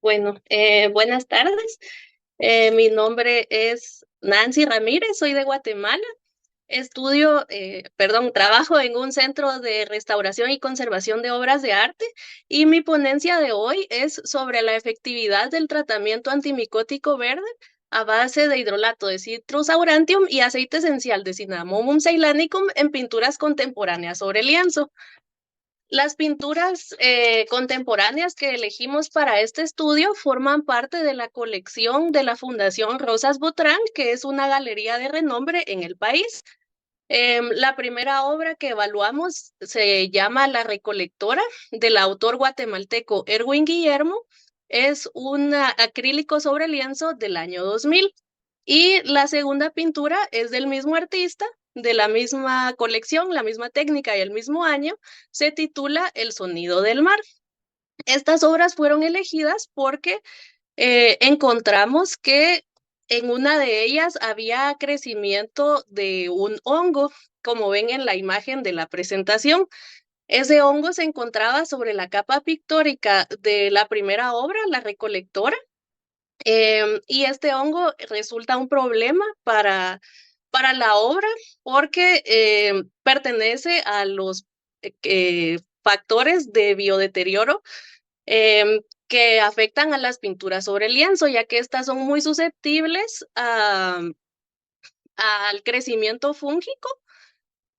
Buenas tardes. Mi nombre es Nancy Ramírez, soy de Guatemala. Trabajo en un centro de restauración y conservación de obras de arte y mi ponencia de hoy es sobre la efectividad del tratamiento antimicótico verde a base de hidrolato de Citrus aurantium y aceite esencial de Cinnamomum ceylanicum en pinturas contemporáneas sobre lienzo. Las pinturas contemporáneas que elegimos para este estudio forman parte de la colección de la Fundación Rosas Butrán, que es una galería de renombre en el país. La primera obra que evaluamos se llama La Recolectora, del autor guatemalteco Erwin Guillermo. Es un acrílico sobre lienzo del año 2000. Y la segunda pintura es del mismo artista, de la misma colección, la misma técnica y el mismo año. Se titula El sonido del mar. Estas obras fueron elegidas porque encontramos que en una de ellas había crecimiento de un hongo, como ven en la imagen de la presentación. Ese hongo se encontraba sobre la capa pictórica de la primera obra, La Recolectora, y este hongo resulta un problema para la obra porque pertenece a los factores de biodeterioro que afectan a las pinturas sobre lienzo, ya que estas son muy susceptibles al crecimiento fúngico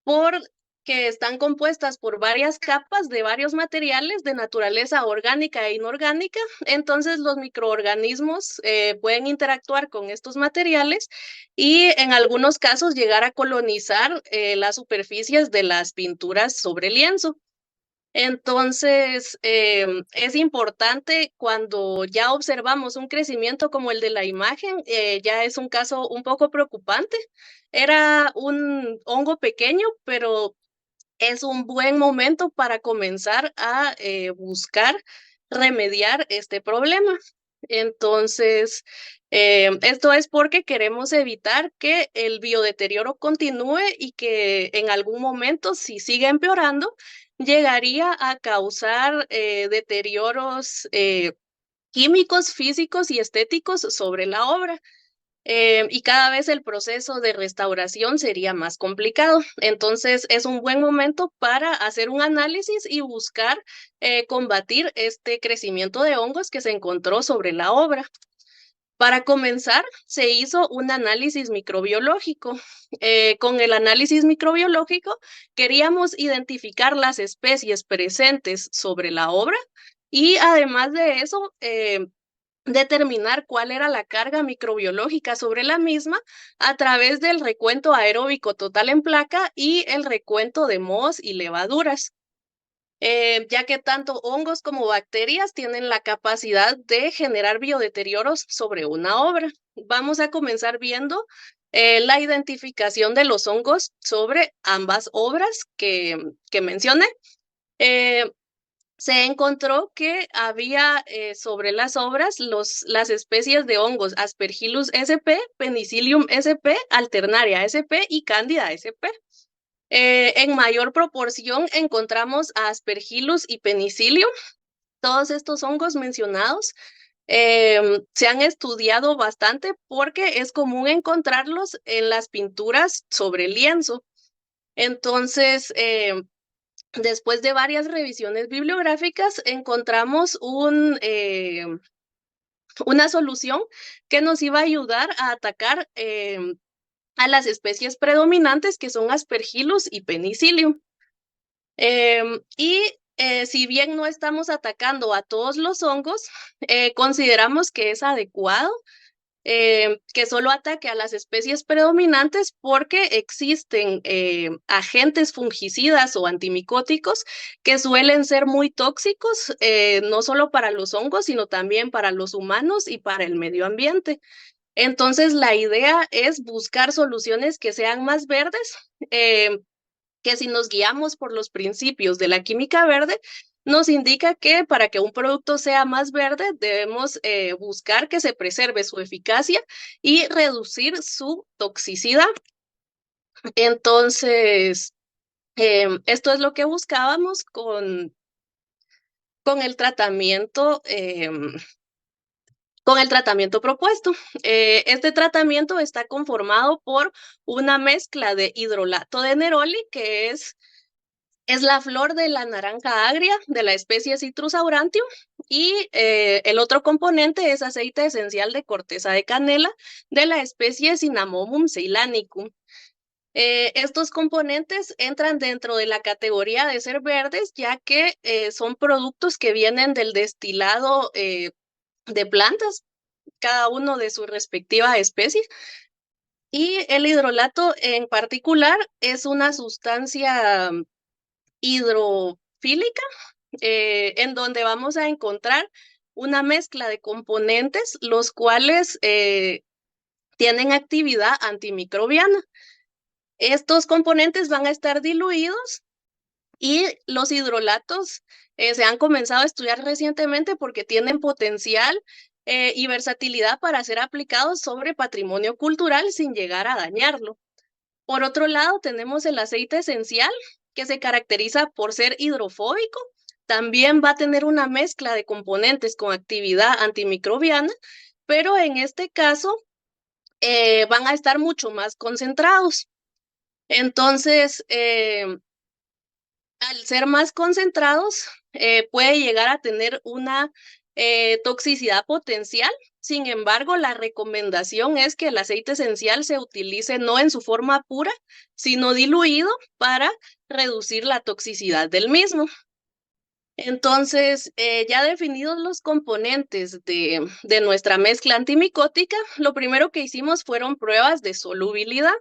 porque están compuestas por varias capas de varios materiales de naturaleza orgánica e inorgánica. Entonces los microorganismos pueden interactuar con estos materiales y en algunos casos llegar a colonizar las superficies de las pinturas sobre lienzo. Entonces, es importante cuando ya observamos un crecimiento como el de la imagen, ya es un caso un poco preocupante. Era un hongo pequeño, pero es un buen momento para comenzar a buscar remediar este problema. Entonces, esto es porque queremos evitar que el biodeterioro continúe y que en algún momento, si sigue empeorando, llegaría a causar deterioros químicos, físicos y estéticos sobre la obra. Y cada vez el proceso de restauración sería más complicado. Entonces, es un buen momento para hacer un análisis y buscar combatir este crecimiento de hongos que se encontró sobre la obra. Para comenzar, se hizo un análisis microbiológico. Con el análisis microbiológico, queríamos identificar las especies presentes sobre la obra y además de eso, determinar cuál era la carga microbiológica sobre la misma a través del recuento aeróbico total en placa y el recuento de mohos y levaduras, ya que tanto hongos como bacterias tienen la capacidad de generar biodeterioros sobre una obra. Vamos a comenzar viendo la identificación de los hongos sobre ambas obras que mencioné. Eh, Se encontró que había sobre las obras las especies de hongos Aspergillus sp, Penicillium sp, Alternaria sp y Candida sp. En mayor proporción encontramos a Aspergillus y Penicillium. Todos estos hongos mencionados se han estudiado bastante porque es común encontrarlos en las pinturas sobre lienzo. Entonces, después de varias revisiones bibliográficas, encontramos una solución que nos iba a ayudar a atacar a las especies predominantes que son Aspergillus y Penicillium. Si bien no estamos atacando a todos los hongos, consideramos que es adecuado que solo ataque a las especies predominantes porque existen agentes fungicidas o antimicóticos que suelen ser muy tóxicos, no solo para los hongos, sino también para los humanos y para el medio ambiente. Entonces, la idea es buscar soluciones que sean más verdes, que si nos guiamos por los principios de la química verde, nos indica que para que un producto sea más verde debemos buscar que se preserve su eficacia y reducir su toxicidad. Entonces, esto es lo que buscábamos con el tratamiento con el tratamiento propuesto. Este tratamiento está conformado por una mezcla de hidrolato de neroli, que es la flor de la naranja agria de la especie Citrus aurantium, y el otro componente es aceite esencial de corteza de canela de la especie Cinnamomum ceylanicum. Estos componentes entran dentro de la categoría de ser verdes, ya que son productos que vienen del destilado de plantas, cada uno de su respectiva especie. Y el hidrolato en particular es una sustancia hidrofílica, en donde vamos a encontrar una mezcla de componentes, los cuales tienen actividad antimicrobiana. Estos componentes van a estar diluidos y los hidrolatos se han comenzado a estudiar recientemente porque tienen potencial y versatilidad para ser aplicados sobre patrimonio cultural sin llegar a dañarlo. Por otro lado, tenemos el aceite esencial, que se caracteriza por ser hidrofóbico. También va a tener una mezcla de componentes con actividad antimicrobiana, pero en este caso van a estar mucho más concentrados. Entonces, al ser más concentrados, puede llegar a tener una toxicidad potencial. Sin embargo, la recomendación es que el aceite esencial se utilice no en su forma pura, sino diluido para reducir la toxicidad del mismo. Entonces, ya definidos los componentes de nuestra mezcla antimicótica, lo primero que hicimos fueron pruebas de solubilidad,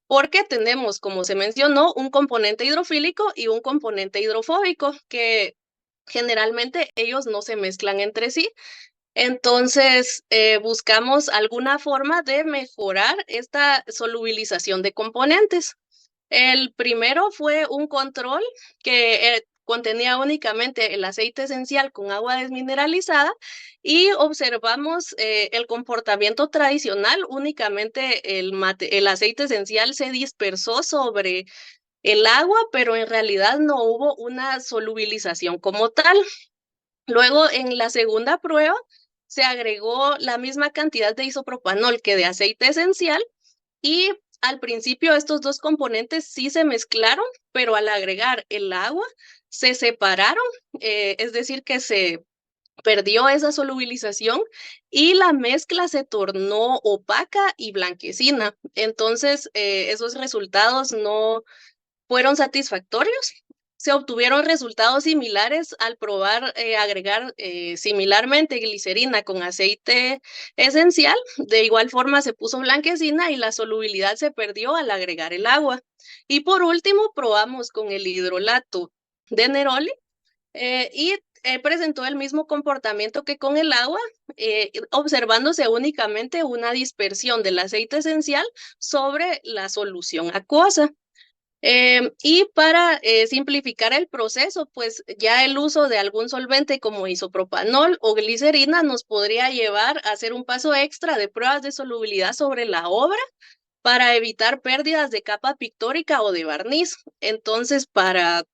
porque tenemos, como se mencionó, un componente hidrofílico y un componente hidrofóbico, que generalmente ellos no se mezclan entre sí. Entonces, buscamos alguna forma de mejorar esta solubilización de componentes. El primero fue un control que contenía únicamente el aceite esencial con agua desmineralizada y observamos el comportamiento tradicional. Únicamente el aceite esencial se dispersó sobre el agua, pero en realidad no hubo una solubilización como tal. Luego, en la segunda prueba, se agregó la misma cantidad de isopropanol que de aceite esencial y al principio estos dos componentes sí se mezclaron, pero al agregar el agua se separaron, es decir, que se perdió esa solubilización y la mezcla se tornó opaca y blanquecina. Entonces, esos resultados no fueron satisfactorios. Se obtuvieron resultados similares al probar agregar similarmente glicerina con aceite esencial. De igual forma se puso blanquecina y la solubilidad se perdió al agregar el agua. Y por último probamos con el hidrolato de neroli y presentó el mismo comportamiento que con el agua, observándose únicamente una dispersión del aceite esencial sobre la solución acuosa. Y para simplificar el proceso, pues ya el uso de algún solvente como isopropanol o glicerina nos podría llevar a hacer un paso extra de pruebas de solubilidad sobre la obra para evitar pérdidas de capa pictórica o de barniz. Entonces, para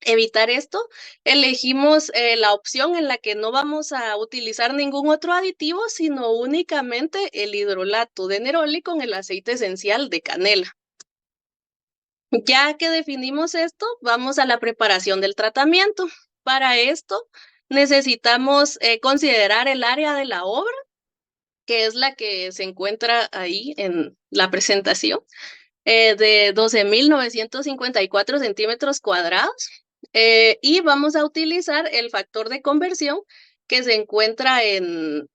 evitar esto, elegimos la opción en la que no vamos a utilizar ningún otro aditivo, sino únicamente el hidrolato de neroli con el aceite esencial de canela. Ya que definimos esto, vamos a la preparación del tratamiento. Para esto, necesitamos considerar el área de la obra, que es la que se encuentra ahí en la presentación, de 12.954 centímetros cuadrados. Y vamos a utilizar el factor de conversión que se encuentra en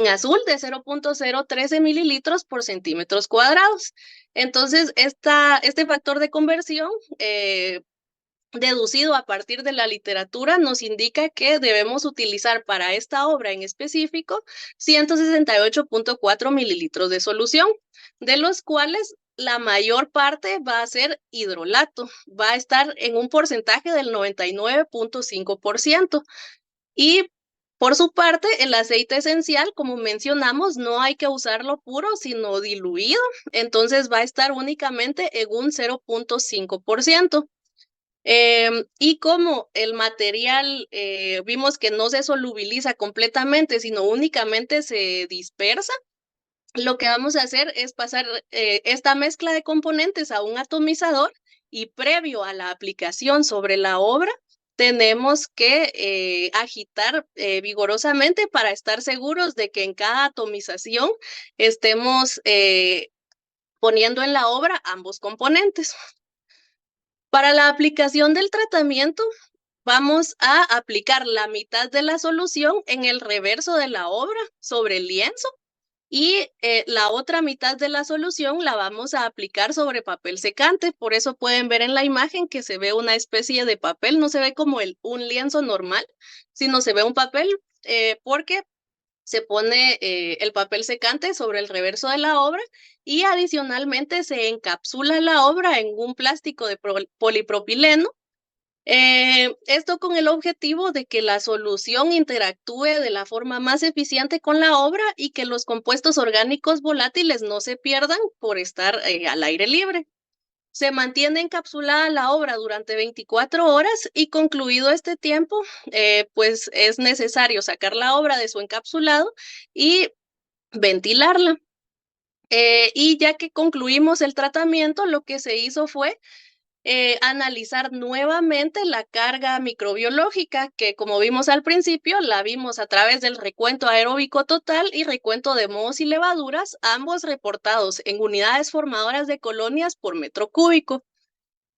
azul de 0.013 mililitros por centímetros cuadrados. Entonces, este factor de conversión deducido a partir de la literatura nos indica que debemos utilizar para esta obra en específico 168.4 mililitros de solución, de los cuales la mayor parte va a ser hidrolato, va a estar en un porcentaje del 99.5%. Y por su parte, el aceite esencial, como mencionamos, no hay que usarlo puro, sino diluido, entonces va a estar únicamente en un 0.5%. Y como el material vimos que no se solubiliza completamente, sino únicamente se dispersa, lo que vamos a hacer es pasar esta mezcla de componentes a un atomizador y previo a la aplicación sobre la obra, tenemos que agitar vigorosamente para estar seguros de que en cada atomización estemos poniendo en la obra ambos componentes. Para la aplicación del tratamiento, vamos a aplicar la mitad de la solución en el reverso de la obra sobre el lienzo y la otra mitad de la solución la vamos a aplicar sobre papel secante. Por eso pueden ver en la imagen que se ve una especie de papel, no se ve como un lienzo normal, sino se ve un papel porque se pone el papel secante sobre el reverso de la obra y adicionalmente se encapsula la obra en un plástico de polipropileno. Esto con el objetivo de que la solución interactúe de la forma más eficiente con la obra y que los compuestos orgánicos volátiles no se pierdan por estar al aire libre. Se mantiene encapsulada la obra durante 24 horas y concluido este tiempo, pues es necesario sacar la obra de su encapsulado y ventilarla. Y ya que concluimos el tratamiento, lo que se hizo fue analizar nuevamente la carga microbiológica, que como vimos al principio, la vimos a través del recuento aeróbico total y recuento de mohos y levaduras, ambos reportados en unidades formadoras de colonias por metro cúbico.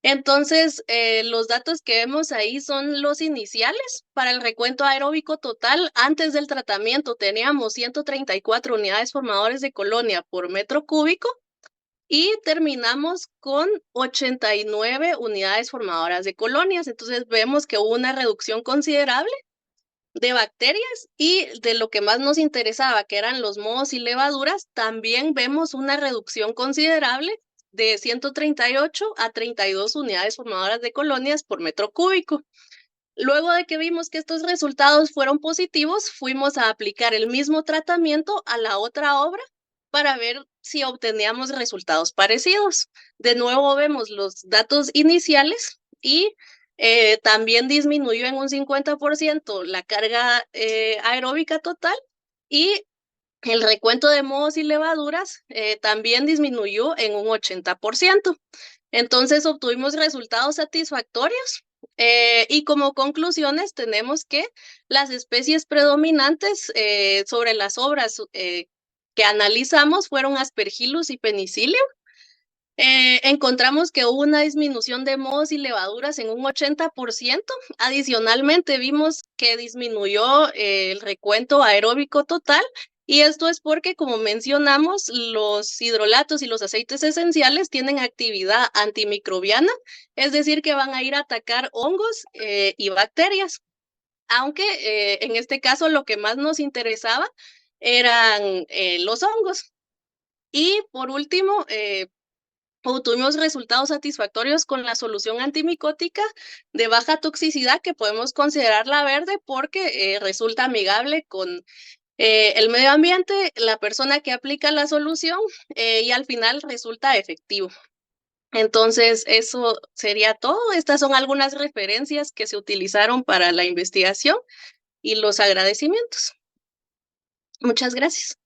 Entonces, los datos que vemos ahí son los iniciales. Para el recuento aeróbico total, antes del tratamiento teníamos 134 unidades formadoras de colonia por metro cúbico y terminamos con 89 unidades formadoras de colonias. Entonces vemos que hubo una reducción considerable de bacterias y de lo que más nos interesaba, que eran los mohos y levaduras, también vemos una reducción considerable de 138 a 32 unidades formadoras de colonias por metro cúbico. Luego de que vimos que estos resultados fueron positivos, fuimos a aplicar el mismo tratamiento a la otra obra para ver si obteníamos resultados parecidos. De nuevo vemos los datos iniciales y también disminuyó en un 50% la carga aeróbica total y el recuento de mohos y levaduras también disminuyó en un 80%. Entonces obtuvimos resultados satisfactorios y como conclusiones tenemos que las especies predominantes sobre las obras que analizamos fueron Aspergillus y Penicillium. Encontramos que hubo una disminución de mohos y levaduras en un 80%. Adicionalmente vimos que disminuyó el recuento aeróbico total y esto es porque, como mencionamos, los hidrolatos y los aceites esenciales tienen actividad antimicrobiana, es decir, que van a ir a atacar hongos y bacterias. Aunque en este caso lo que más nos interesaba eran los hongos. Y por último, obtuvimos resultados satisfactorios con la solución antimicótica de baja toxicidad que podemos considerarla verde porque resulta amigable con el medio ambiente, la persona que aplica la solución y al final resulta efectivo. Entonces, eso sería todo. Estas son algunas referencias que se utilizaron para la investigación y los agradecimientos. Muchas gracias.